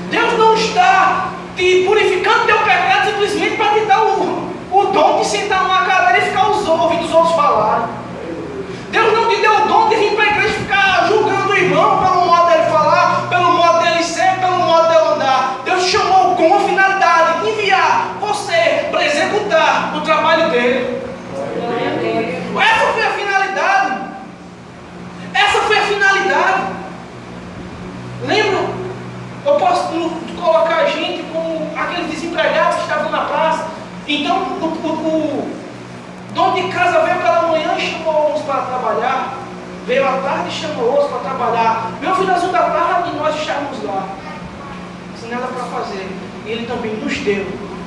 Deus não está te purificando o teu pecado simplesmente para te dar o dom de sentar numa cadeira e ficar ouvindo os outros falarem. Deus não te deu o dom de vir para a igreja e ficar julgando o irmão pelo modo dele falar, pelo modo dele ser, pelo modo dele andar. Deus te chamou com a finalidade de enviar você para executar o trabalho dele. Essa foi a finalidade. Essa foi a finalidade. Lembra? Eu posso colocar a gente como aqueles desempregados que estavam na praça. Então o dono de casa veio pela manhã e chamou uns para trabalhar. Veio à tarde e chamou outros para trabalhar. Veio o finalzinho da tarde e nós estávamos lá, sem nada para fazer. E Ele também nos deu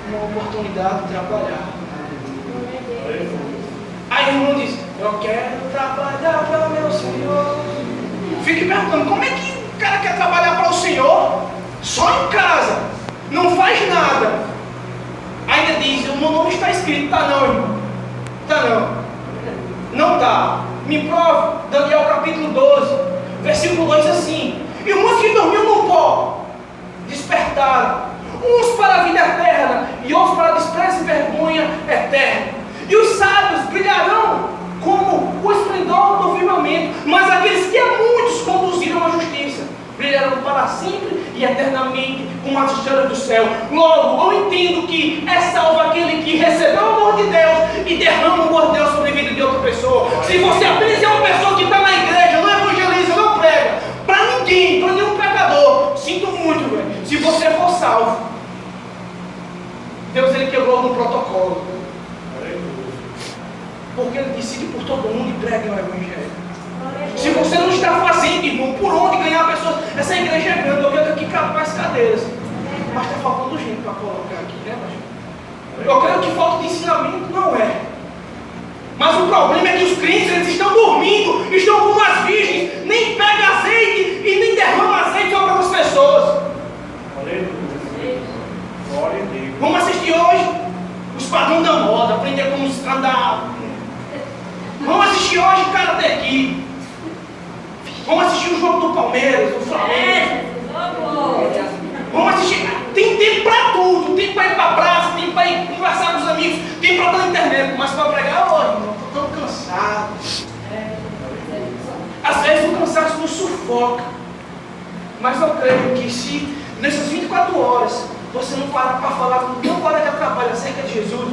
uma oportunidade de trabalhar. Aí o irmão diz: eu quero trabalhar para o meu Senhor. Fique perguntando: como é que o cara quer trabalhar para o Senhor? Só em casa, não faz nada. Ainda diz: o meu nome está escrito. Tá não, irmão. tá não. Não está. Me prove, Daniel capítulo 12, versículo 2 assim: e uns que dormiam no pó despertaram, uns para a vida eterna e outros para desprezo e vergonha eterna. E os sábios brilharão como o esplendor do firmamento, mas aqueles que a muitos conduziram à justiça brilharão para sempre e eternamente como as estrelas do céu. Logo, eu entendo que é salvo aquele que recebeu o amor de Deus e derrama o amor de Deus sobre a vida de outra pessoa. Se você apenas é uma pessoa que está na igreja, não evangeliza, não prega para ninguém, para nenhum pecador, sinto muito, velho. Se você for salvo, Deus, ele quebrou no protocolo, porque ele decide por todo mundo e prega o evangelho. Se você não está fazendo, irmão, por onde ganhar pessoas? Essa igreja é grande, eu quero aqui mais cadeiras, mas está faltando gente para colocar aqui, né, pastor? Eu creio que falta de ensinamento, não é. Mas o problema é que os crentes, eles estão dormindo, estão como as virgens, nem pega azeite e nem derrama azeite sobre outras pessoas. Vamos assistir hoje os padrões da moda, aprender como escandar. Vamos assistir hoje Karate Kid. Vamos assistir o jogo do Palmeiras, do Flamengo. Vamos assistir. Tem tempo para tudo. Tem para ir para a praça, tem para ir conversar com os amigos, tem para estar na internet. Mas para pregar, olha, irmão, estou tão cansado. Às vezes o cansaço nos sufoca. Mas eu creio que se nessas 24 horas você não parar para falar com teu colega de trabalho acerca de Jesus,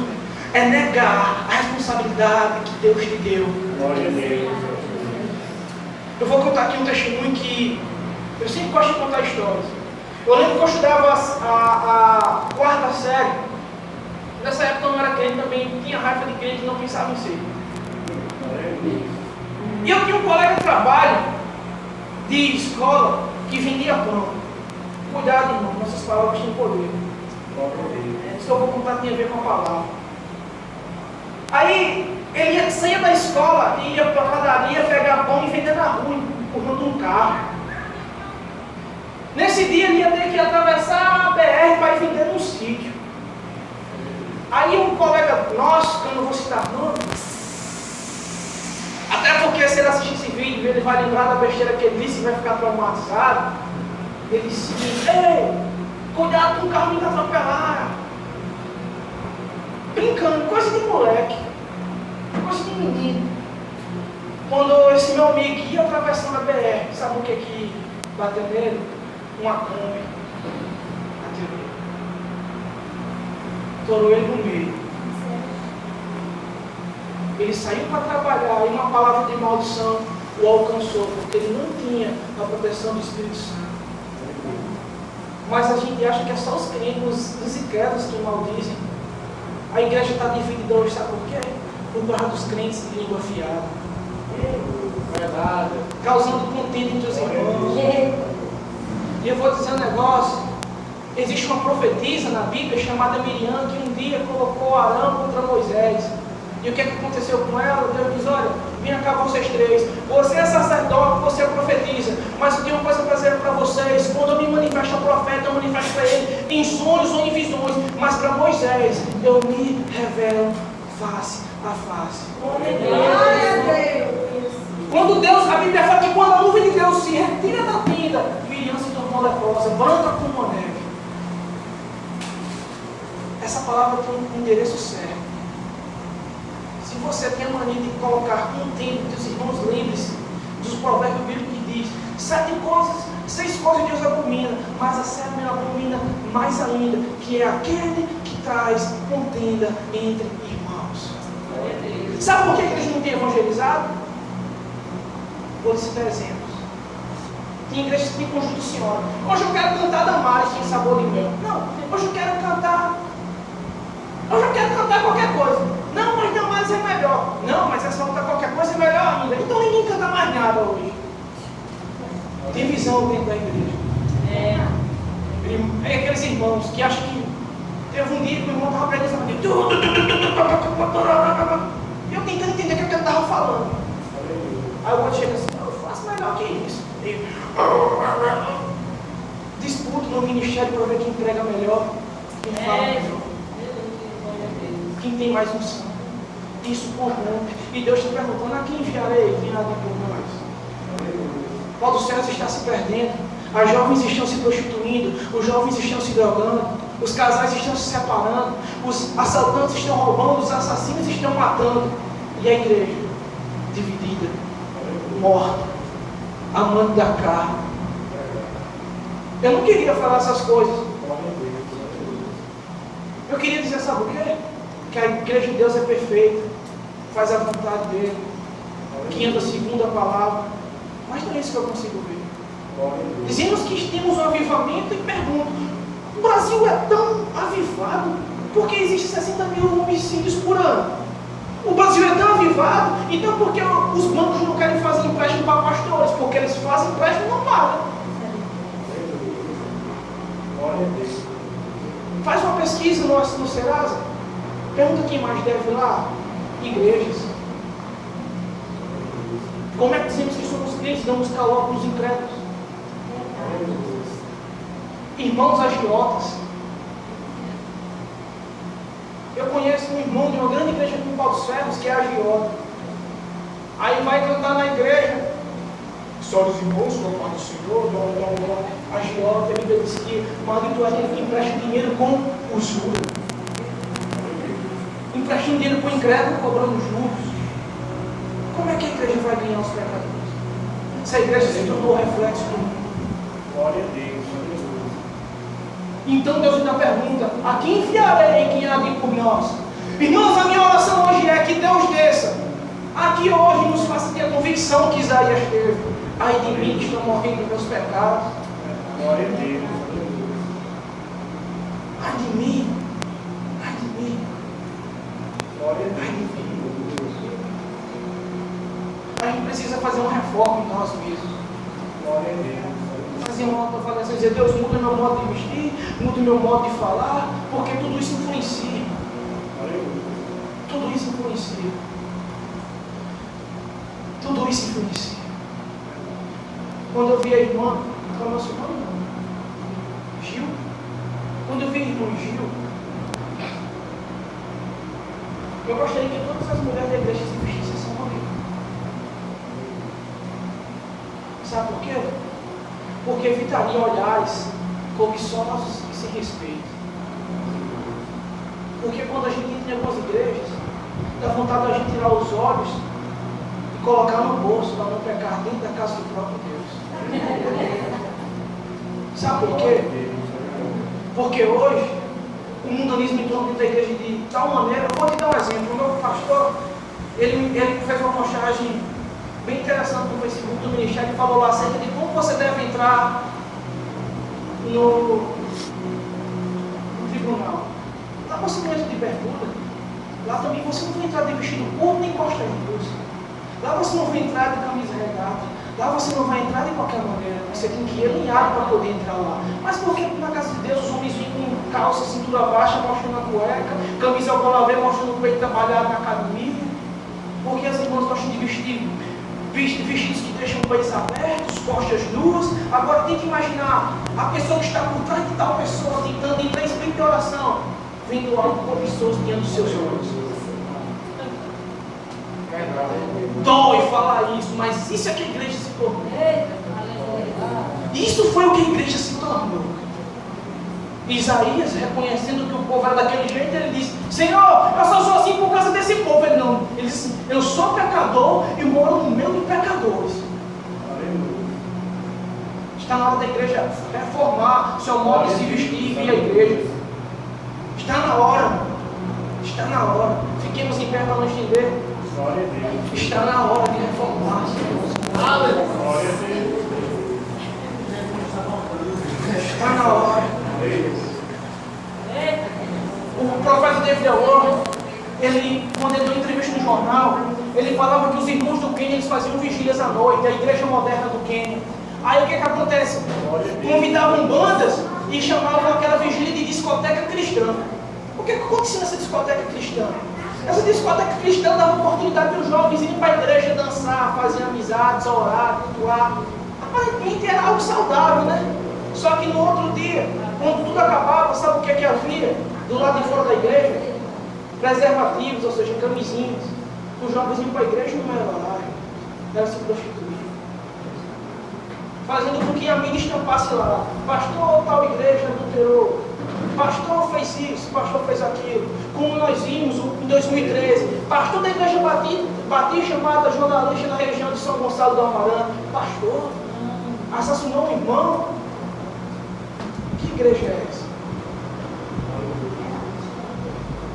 é negar a responsabilidade que Deus te deu. Glória a Deus. Eu vou contar aqui um testemunho que eu sempre gosto de contar histórias. Eu lembro que eu estudava a quarta série. Nessa época eu não era crente também, tinha raiva de crente e não pensava em ser. E eu tinha um colega de trabalho, de escola, que vendia pão. Cuidado, irmão, nossas palavras têm poder. Isso que eu vou contar tem a ver com a palavra. Aí ele saía da escola e ia para a padaria pegar pão e vender na rua, empurrando um carro. Nesse dia ele ia ter que atravessar a BR para ir vender num sítio. Aí um colega nosso, que eu não vou citar nome, até porque se ele assistir esse vídeo, ele vai lembrar da besteira que ele disse e vai ficar traumatizado. Ele disse: ei, cuidado com o carro me atropelar. Brincando, coisa de moleque, coisa de menino. Quando esse meu amigo ia atravessando a BR, sabe o que bateu nele? Uma Kombi. Bateu nele. Torou ele no meio. Ele saiu para trabalhar e uma palavra de maldição o alcançou, porque ele não tinha a proteção do Espírito Santo. Mas a gente acha que é só os crentes, os incrédulos que maldizem. A igreja está dividida hoje, sabe por quê? Por causa dos crentes de língua afiada. Verdade. Causando contenda entre os irmãos. E eu vou dizer um negócio. Existe uma profetisa na Bíblia chamada Miriam, que um dia colocou Arão contra Moisés. E o que aconteceu com ela? Deus diz: olha, vem cá vocês três. Você é sacerdote, você é profetisa. Mas eu tenho uma coisa para dizer para vocês. Quando eu me manifesto ao profeta, eu manifesto para ele em sonhos ou em visões. Mas para Moisés, eu me revelo face a face. Quando Deus, a Bíblia fala que quando a nuvem de Deus se retira da tenda, Miriam se tornou leprosa, branca como a neve. Essa palavra tem um endereço certo. Se você tem a mania de colocar contenda entre os irmãos, lembre-se dos provérbios bíblicos que diz: 6 coisas Deus abomina, mas a 7ª abomina mais ainda, que é aquele que traz contenda entre irmãos. Sabe por que eles não têm evangelizado? Vou citar exemplos. Tem igrejas que tem conjunto de senhora. Hoje eu quero cantar Damares sem sabor de mel. Não, hoje eu quero cantar qualquer coisa. Não, mas Damares é melhor. Não, mas essa outra qualquer coisa é melhor ainda. Então ninguém canta mais nada hoje. Tem visão dentro da igreja. É aqueles irmãos que acham que teve um dia que o irmão estava pregando essa maneira. E eu tentando entender o que ele estava falando. Aí o outro chega assim: eu faço melhor que isso. Disputa no ministério para ver quem prega melhor, quem fala melhor, quem tem mais unção, Isso corrompe. E Deus está perguntando: a quem enviarei? Quem há de ir por nós? O pó dos céus está se perdendo. As jovens estão se prostituindo. Os jovens estão se drogando. Os casais estão se separando. Os assaltantes estão roubando. Os assassinos estão matando. E a igreja dividida, morta, amante da carne. Eu não queria falar essas coisas. Eu queria dizer, sabe o quê? Que a igreja de Deus é perfeita, faz a vontade dele, que anda segundo a palavra. Mas não é isso que eu consigo ver. Dizemos que temos um avivamento e pergunto: o Brasil é tão avivado porque existe 60 mil homicídios por ano? O Brasil é tão avivado, então por que os bancos não querem fazer empréstimo para pastores? Porque eles fazem empréstimo e não pagam. Faz uma pesquisa no Serasa, pergunta quem mais deve lá. Igrejas. Como é que dizemos que somos crentes e damos calote nos incrédulos? Irmãos agiotas. Eu conheço um irmão de uma grande igreja com Pau dos Ferros que é agiota. Aí vai cantar na igreja: senhoras e irmãos, com a paz do Senhor, agiota. A Bíblia diz que maldito é aquele que empresta dinheiro com usura. Emprestando dinheiro para o incrédulo, cobrando juros. Como é que a igreja vai ganhar os pecadores? Essa igreja se tornou o reflexo do mundo. Glória a Deus. Então Deus ainda pergunta: a quem enviarei quem há de ir por nós? Irmãos, a minha oração hoje é que Deus desça aqui hoje, nos faça ter a convicção que Isaías teve: ai de mim que estou morrendo dos meus pecados. Glória a Deus. Ai de mim. Ai de mim. Glória a Ai Deus. de mim. A gente precisa fazer uma reforma em nós mesmos. Glória a Deus. Fazer uma autoavaliação e dizer: Deus, muda meu modo de vestir, muda meu modo de falar, porque tudo isso influencia. Tudo isso influencia. Tudo isso influencia. Quando eu vi a irmã, qual é o nosso nome? Gil. Quando eu vi a irmã Gil, eu gostaria que todas as mulheres da igreja se vestissem assim comigo. Sabe por quê? Porque evitaria olhares cobiçosos e sem respeito. Porque quando a gente entra em algumas igrejas, dá vontade de a gente tirar os olhos e colocar no bolso para não pecar dentro da casa do próprio Deus. Sabe por quê? Porque hoje o mundanismo entrou dentro da igreja de tal maneira. Eu vou te dar um exemplo. O meu pastor, ele fez uma postagem bem interessante no Facebook do ministério, que falou lá acerca de como você deve entrar no tribunal. Lá você não entra de bermuda. Lá também você não vai entrar de vestido curto nem costa grossa. Lá você não vai entrar de camisa regata. Lá você não vai entrar de qualquer maneira. Você tem que ir alinhado para poder entrar lá. Mas por que na casa de Deus os homens vêm com calça, cintura baixa, mostrando a cueca, camisa ao colar mostrando o peito trabalhado na academia? Porque as irmãs gostam de vestir vestidos que deixam os peitos abertos, costas nuas. Agora tente imaginar a pessoa que está por trás de tal pessoa tentando entrar em espírito de oração, vendo algo cobiçoso diante dos seus olhos. Dói falar isso, mas isso é que a igreja se tornou. Isso foi o que a igreja se tornou. Isaías, reconhecendo que o povo era daquele jeito, ele disse: Senhor, eu só sou assim por causa desse povo. Ele não, ele disse: eu sou pecador e moro no meio de pecadores. Está na hora da igreja reformar seu modo de se vestir e vir à igreja. Está na hora. Está na hora. Fiquemos em pé para não estender. Está na hora de reformar. Está na hora. O profeta David Warren, quando ele deu entrevista no jornal, ele falava que os irmãos do Quênia eles faziam vigílias à noite, a igreja moderna do Quênia. Aí o que acontece? Convidavam bandas e chamavam aquela vigília de discoteca cristã. O que acontecia nessa discoteca cristã? Essa discoteca cristã dava oportunidade para os jovens irem para a igreja dançar, fazer amizades, orar, cultuar. Aparentemente era algo saudável, né? Só que no outro dia, quando tudo acabava, sabe o que havia do lado de fora da igreja? Preservativos, ou seja, camisinhas. Os jovens iam para a igreja e não era horário. Era se prostituir. Fazendo com que a mídia estampasse lá. Pastor, tal igreja adulterou. Pastor fez isso, pastor fez aquilo. Como nós vimos em 2013. Pastor da igreja batista chamada jornalista na região de São Gonçalo do Amarante. Pastor, assassinou um irmão. Que igreja é essa?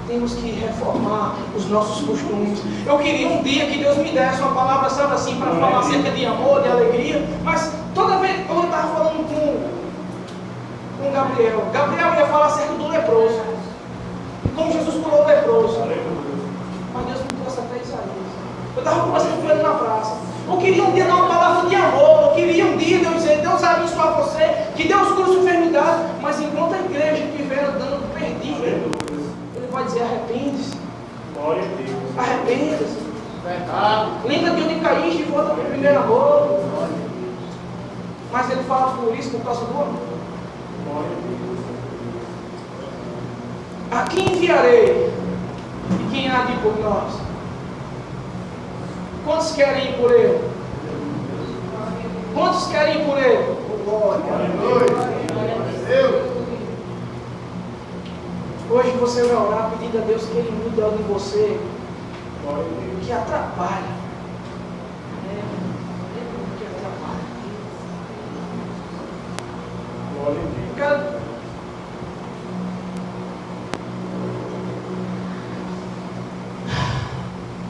Temos que reformar os nossos costumes. Eu queria um dia que Deus me desse uma palavra, sabe assim, para falar acerca de amor, de alegria. Mas toda vez eu estava falando com Gabriel. Gabriel ia falar acerca do leproso. Como Jesus curou o leproso. Mas Deus me trouxe até Isaías. Eu estava conversando com ele na praça. Eu queria um dia dar uma palavra de amor. Eu queria um dia Deus dizer, Deus abençoe você, que Deus cura sua enfermidade. Mas enquanto a igreja estiver dando perdida, Ele vai dizer, arrepende-se. Arrependa-se. Lembra de onde caíste e volta para o primeiro amor. Mas Ele fala por isso, por causa do amor. A quem enviarei? E quem há de ir por nós? Quantos querem ir por Ele? Quantos querem ir por Ele? Hoje você vai orar pedindo a Deus que Ele mude algo em você que atrapalha. Que atrapalha.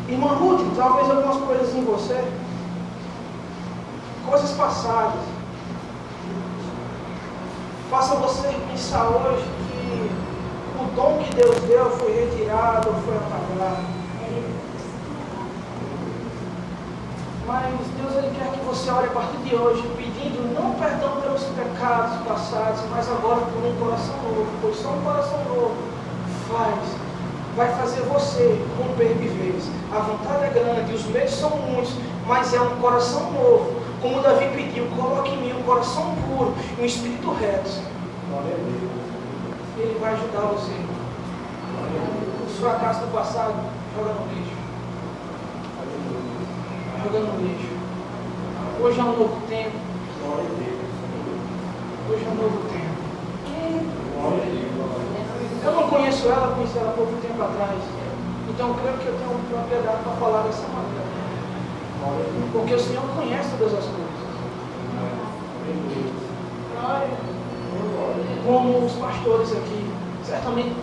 Irmã Ruth, talvez algumas coisas em você, coisas passadas, façam você pensar hoje que o dom que Deus deu foi retirado ou foi apagado. Mas Deus Ele quer que você ore a partir de hoje, pedindo não perdão pelos pecados passados, mas agora por um coração novo, pois só um coração novo vai fazer você romper de vez. A vontade é grande, os meios são muitos, mas é um coração novo. Como Davi pediu, coloque em mim um coração puro e um espírito reto. Ele vai ajudar você. Os fracassos do passado, joga no lixo. Joga no lixo. Hoje é um novo tempo. Hoje é um novo tempo. Eu não conheço ela, conheci ela há pouco tempo atrás. Então eu creio que eu tenho propriedade para falar dessa maneira. Porque o Senhor conhece todas as coisas. Como os pastores aqui, certamente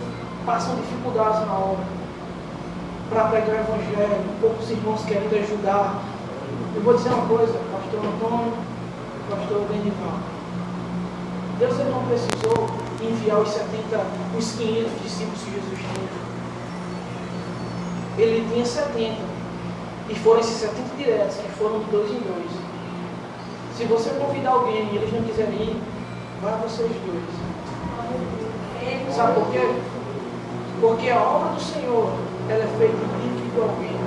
passam dificuldades na obra para pregar o Evangelho, poucos irmãos querendo ajudar. Eu vou dizer uma coisa, pastor Antônio, pastor Benival. Deus ele não precisou enviar os 500 discípulos que Jesus tinha. Ele tinha 70. E foram esses 70 diretos, que foram de 2 em 2. Se você convidar alguém e eles não quiserem ir, vá vocês dois. Sabe por quê? Porque a obra do Senhor, ela é feita individualmente.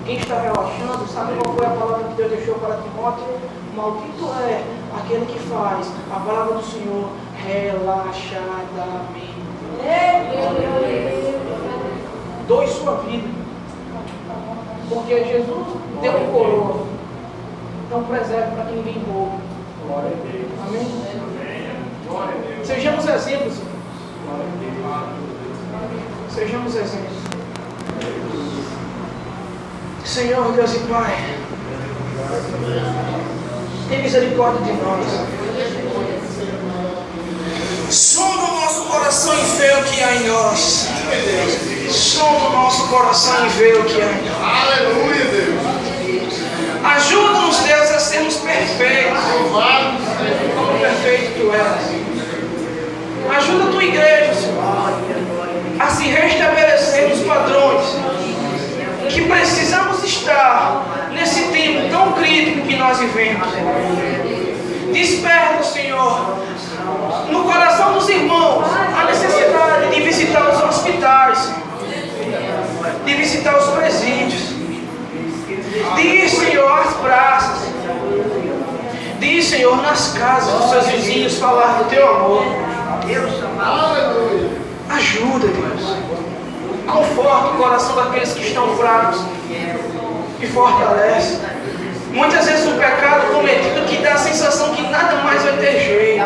Quem está relaxando, sabe qual foi a palavra que Deus deixou para Timóteo? Maldito é aquele que faz a palavra do Senhor relaxadamente. Doe sua vida. Porque Jesus deu um coroa. Então preserve para que ninguém roube. Amém? Sejamos exemplos. Sejamos exemplos. Senhor Deus e Pai, tem misericórdia de nós. Sonda o nosso coração e vê o que há em nós. Sonda o nosso coração e vê o que há em nós. Aleluia, Deus. Ajuda-nos, Deus, a sermos perfeitos, como perfeito Tu és. Ajuda a Tua igreja, Senhor, a se restabelecer nos padrões que precisamos estar nesse tempo tão crítico que nós vivemos. Desperta, Senhor, no coração dos irmãos a necessidade de visitar os hospitais, de visitar os presídios, de ir, Senhor, às praças, de ir, Senhor, nas casas dos seus vizinhos falar do Teu amor. Ajuda, Deus. conforta o coração daqueles que estão fracos e fortalece. Muitas vezes o pecado cometido que dá a sensação que nada mais vai ter jeito.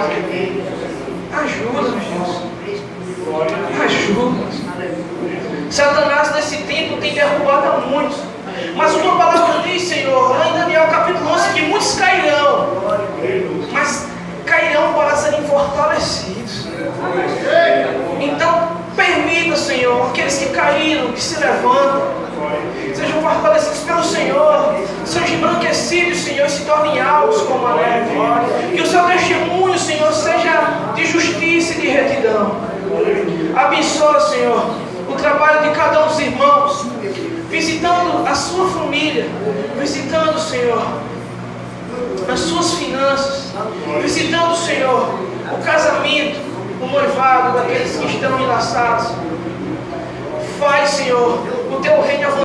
Ajuda-nos, Jesus. Ajuda-nos. Satanás nesse tempo tem derrubado a muitos. Mas uma palavra diz, Senhor, lá em Daniel capítulo 11, que muitos cairão. Mas cairão para serem fortalecidos. Então, permita, Senhor, aqueles que caíram, que se levantam, sejam fortalecidos pelo Senhor, sejam embranquecidos, Senhor, e se tornem alvos como a neve. Que o seu testemunho, Senhor, seja de justiça e de retidão. Abençoa, Senhor, o trabalho de cada um dos irmãos, visitando a sua família, visitando, Senhor, as suas finanças, visitando, Senhor, o casamento, o noivado daqueles que estão enlaçados. Faz, Senhor, o teu reino avançar.